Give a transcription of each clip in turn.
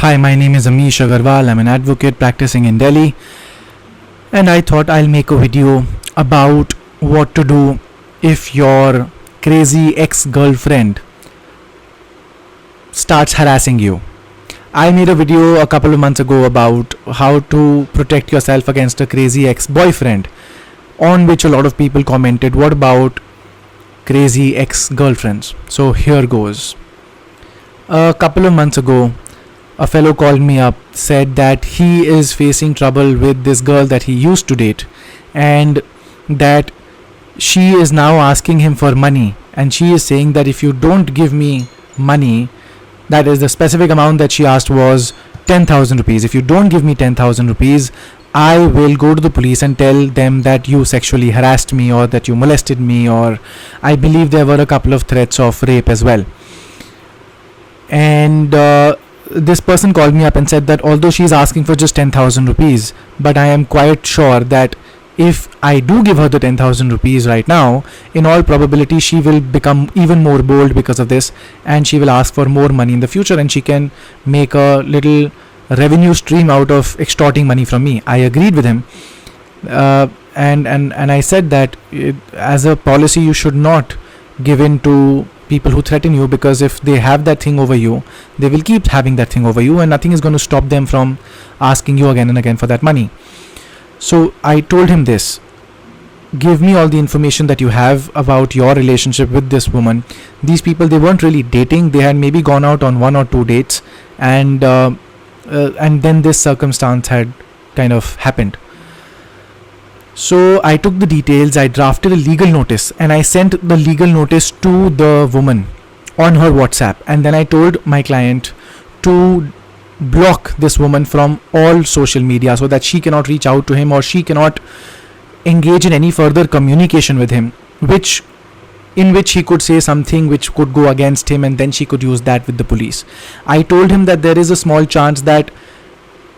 Hi, my name is Amish Agarwal. I'm an advocate practicing in Delhi, and I thought I'll make a video about what to do if your crazy ex-girlfriend starts harassing you. I made a video a couple of months ago about how to protect yourself against a crazy ex-boyfriend, on which a lot of people commented, what about crazy ex-girlfriends? So here goes. A couple of months ago, a fellow called me up, said that he is facing trouble with this girl that he used to date, and that she is now asking him for money, and she is saying that if you don't give me money, that is the specific amount that she asked was 10,000 rupees. If you don't give me 10,000 rupees, I will go to the police and tell them that you sexually harassed me or that you molested me, or I believe there were a couple of threats of rape as well. And this person called me up and said that although she's asking for just 10,000 rupees, but I am quite sure that if I do give her the 10,000 rupees right now, in all probability she will become even more bold because of this, and she will ask for more money in the future, and she can make a little revenue stream out of extorting money from me. I agreed with him, and I said that as a policy you should not give in to people who threaten you, because if they have that thing over you, they will keep having that thing over you, and nothing is going to stop them from asking you again and again for that money. So I told him this: give me all the information that you have about your relationship with this woman. These people, they weren't really dating, they had maybe gone out on 1 or 2 dates, and then this circumstance had kind of happened. So I took the details, I drafted a legal notice, and I sent the legal notice to the woman on her WhatsApp, and then I told my client to block this woman from all social media so that she cannot reach out to him, or she cannot engage in any further communication with him, in which he could say something which could go against him, and then she could use that with the police. I told him that there is a small chance that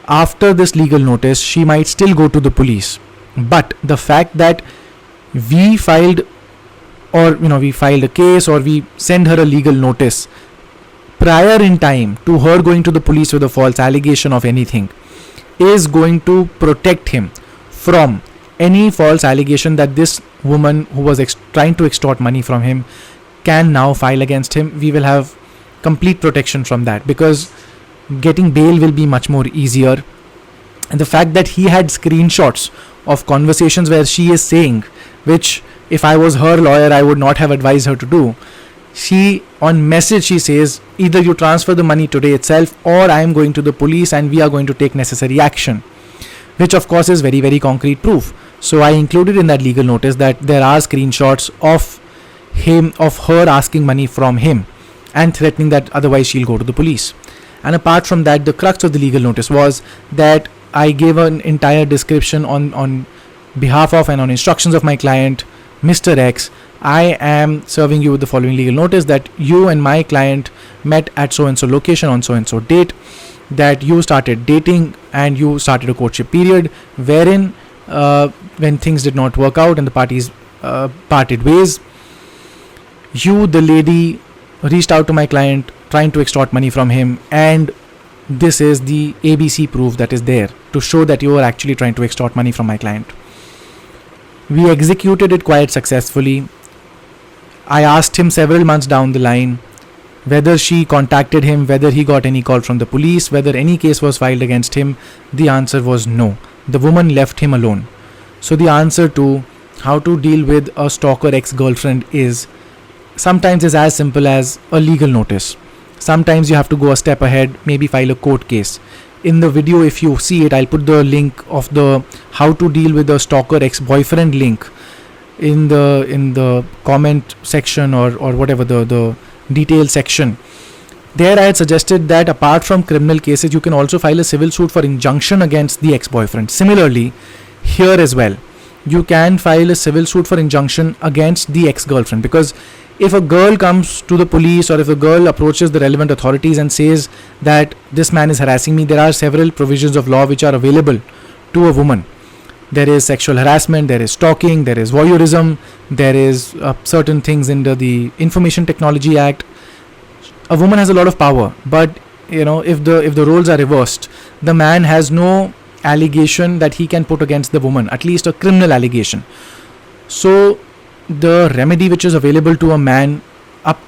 after this legal notice she might still go to the police, but the fact that we filed a case, or we send her a legal notice prior in time to her going to the police with a false allegation of anything, is going to protect him from any false allegation that this woman who was trying to extort money from him can now file against him. We will have complete protection from that, because getting bail will be much more easier. And the fact that he had screenshots of conversations where she is saying, which if I was her lawyer I would not have advised her to do, she on message she says, either you transfer the money today itself, or I am going to the police and we are going to take necessary action, which of course is very, very concrete proof. So I included in that legal notice that there are screenshots of her asking money from him and threatening that otherwise she'll go to the police. And apart from that, the crux of the legal notice was that I gave an entire description on behalf of and on instructions of my client, Mr. X. I am serving you with the following legal notice: that you and my client met at so and so location on so and so date, that you started dating and you started a courtship period wherein when things did not work out and the parties parted ways, you, the lady, reached out to my client trying to extort money from him, and this is the ABC proof that is there to show that you are actually trying to extort money from my client. We executed it quite successfully. I asked him several months down the line whether she contacted him, whether he got any call from the police, whether any case was filed against him. The answer was no. The woman left him alone. So the answer to how to deal with a stalker ex-girlfriend is sometimes is as simple as a legal notice. Sometimes you have to go a step ahead, maybe file a court case. In the video, if you see it, I'll put the link of the how to deal with a stalker ex-boyfriend link in the comment section or whatever, the detail section. There I had suggested that apart from criminal cases, you can also file a civil suit for injunction against the ex-boyfriend. Similarly, here as well, you can file a civil suit for injunction against the ex-girlfriend, because if a girl comes to the police, or if a girl approaches the relevant authorities and says that this man is harassing me, there are several provisions of law which are available to a woman. There is sexual harassment, there is stalking, there is voyeurism, there is certain things under the Information Technology Act. A woman has a lot of power, but if the roles are reversed, the man has no allegation that he can put against the woman, at least a criminal allegation. So the remedy which is available to a man up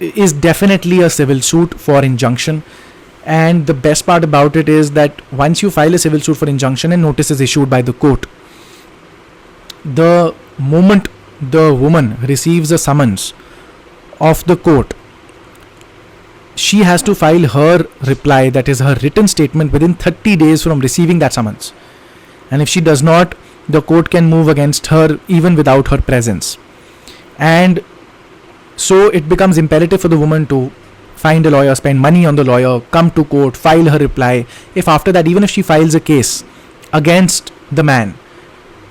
is definitely a civil suit for injunction. And the best part about it is that once you file a civil suit for injunction and notice is issued by the court, the moment the woman receives a summons of the court, she has to file her reply, that is her written statement, within 30 days from receiving that summons. And if she does not, the court can move against her even without her presence. And so it becomes imperative for the woman to find a lawyer, spend money on the lawyer, come to court, file her reply. If after that, even if she files a case against the man,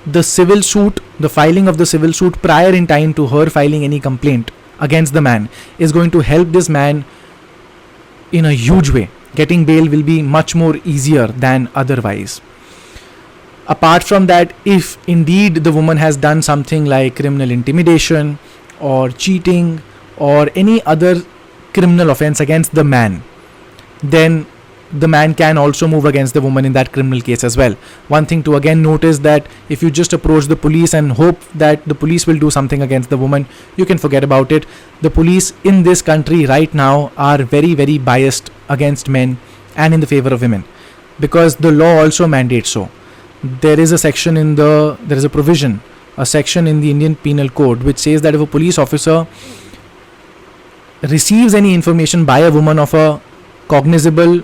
the civil suit, the filing of the civil suit prior in time to her filing any complaint against the man is going to help this man in a huge way. Getting bail will be much more easier than otherwise. Apart from that, if indeed the woman has done something like criminal intimidation or cheating or any other criminal offense against the man, then the man can also move against the woman in that criminal case as well. One thing to again note is that if you just approach the police and hope that the police will do something against the woman, you can forget about it. The police in this country right now are very, very biased against men and in the favor of women, because the law also mandates so. There is a section in the section in the Indian Penal Code which says that if a police officer receives any information by a woman of a cognizable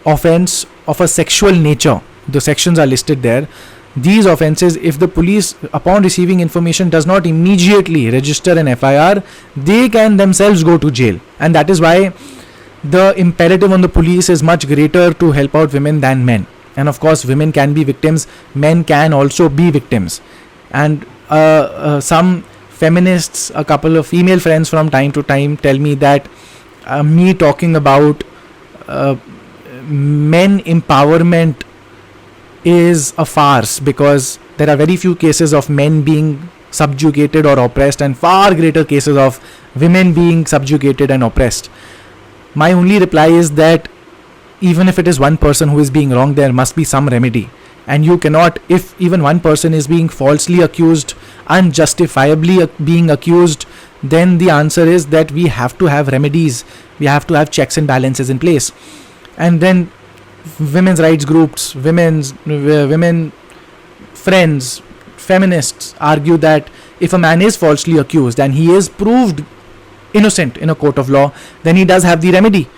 offense of a sexual nature, the sections are listed there. These offenses, if the police upon receiving information does not immediately register an FIR, they can themselves go to jail. And that is why the imperative on the police is much greater to help out women than men. And of course, women can be victims, men can also be victims. And some feminists, a couple of female friends from time to time tell me that me talking about men empowerment is a farce, because there are very few cases of men being subjugated or oppressed and far greater cases of women being subjugated and oppressed. My only reply is that even if it is one person who is being wronged, there must be some remedy. And you cannot, if even one person is being falsely accused, unjustifiably being accused, then the answer is that we have to have remedies, we have to have checks and balances in place. And then women's rights groups, women friends, feminists argue that if a man is falsely accused and he is proved innocent in a court of law, then he does have the remedy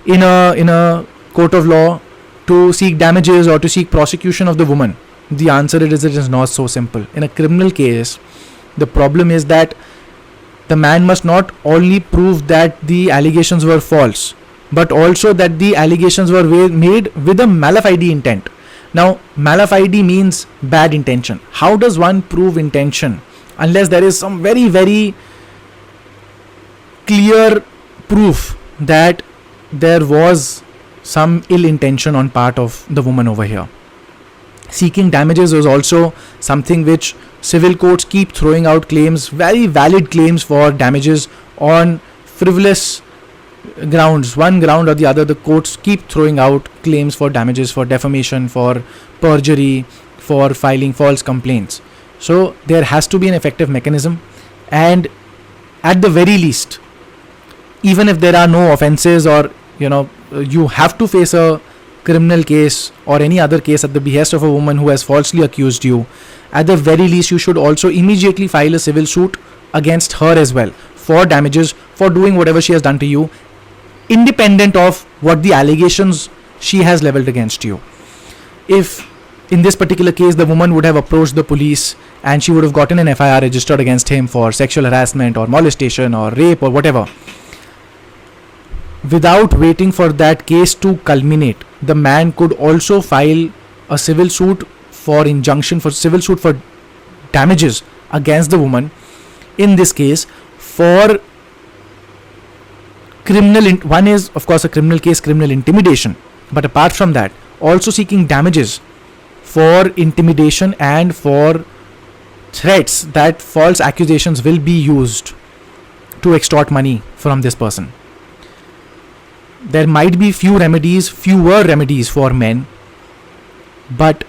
in a court of law to seek damages or to seek prosecution of the woman. The answer is it is not so simple. In a criminal case, the problem is that the man must not only prove that the allegations were false, but also that the allegations were made with a malafide intent. Now, malafide means bad intention. How does one prove intention unless there is some very, very clear proof that there was some ill intention on part of the woman over here? Seeking damages is also something which civil courts keep throwing out claims, very valid claims for damages on frivolous grounds, one ground or the other. The courts keep throwing out claims for damages, for defamation, for perjury, for filing false complaints. So there has to be an effective mechanism, and at the very least, even if there are no offenses, or you have to face a criminal case or any other case at the behest of a woman who has falsely accused you, at the very least you should also immediately file a civil suit against her as well for damages for doing whatever she has done to you, independent of what the allegations she has leveled against you. If in this particular case the woman would have approached the police and she would have gotten an FIR registered against him for sexual harassment or molestation or rape or whatever, without waiting for that case to culminate, the man could also file a civil suit for injunction, for civil suit for damages against the woman, in this case for one is of course a criminal case, criminal intimidation, but apart from that also seeking damages for intimidation and for threats that false accusations will be used to extort money from this person. there might be fewer remedies for men, but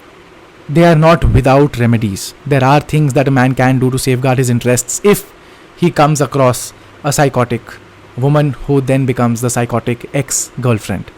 they are not without remedies. There are things that a man can do to safeguard his interests if he comes across a psychotic woman who then becomes the psychotic ex-girlfriend.